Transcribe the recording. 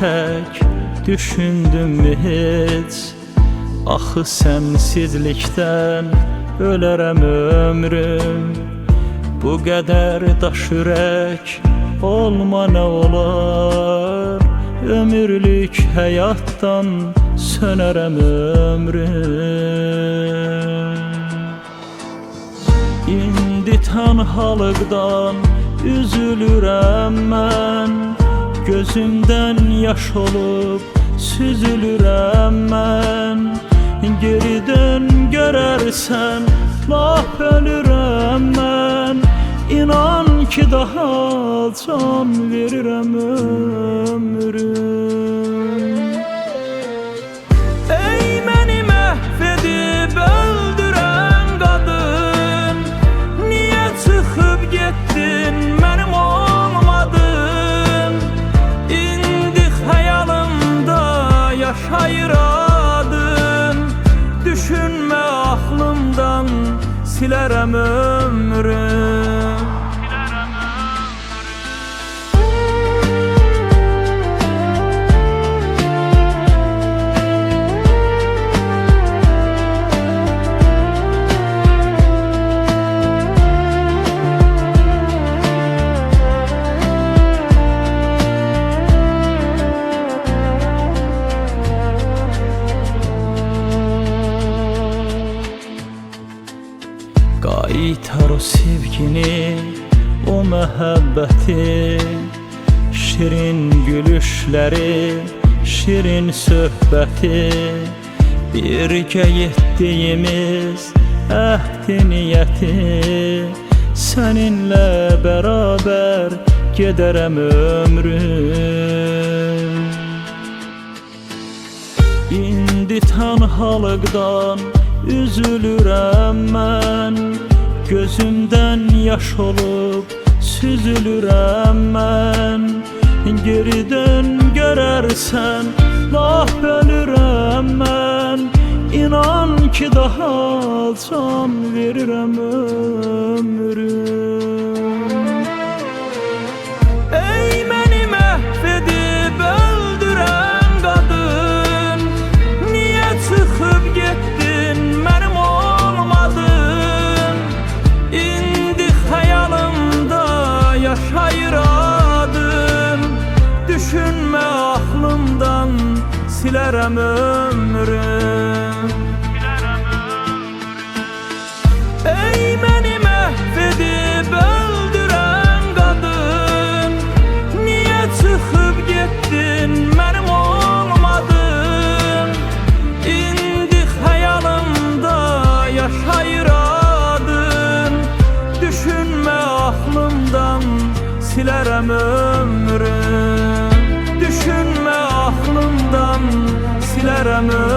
tək düşündümmü heç? Axı sənsizlikdən ölərəm ömrüm. Bu qədər daş ürək olma nə olar? Ömürlük həyatdan sönərəm ömrüm. İndi tənhalıqdan üzülürəm mən, gözümdən yaş olub süzülürəm mən. Geri dön görərsən lap ölürəm mən. İnan ki daha can verirəm ömrüm. Ey məni məhv edib öldürən qadın, niyə çıxıb getdin mənim olmadın? İndi xəyalımda yaşayır adın. Düşünmə aklımdan silərəm ömrüm. Qaytar o sevgini, o məhəbbəti, şirin gülüşləri, şirin söhbəti. Birgə etdiyimiz əhd-i niyyəti, səninlə bərabər gedərəm ömrüm. İndi tənhalıqdan üzülürəm mən, gözümdən yaş olub süzülürəm mən. Geri dön görərsən lap ölürəm mən. İnan ki daha can verirəm ömrüm. Ey məni məhv edib öldürən qadın, niyə çıxıb getdin mənim olmadın? İndi xəyalımda yaşayır adın. Düşünmə aklımdan silərəm ömrüm. Ey məni məhv edib öldürən qadın, niyə çıxıb getdin mənim olmadın? İndi xəyalımda yaşayır adın. Düşünmə aklımdan silərəm ömrüm. Düşünmə aklımdan silərəm ömrüm.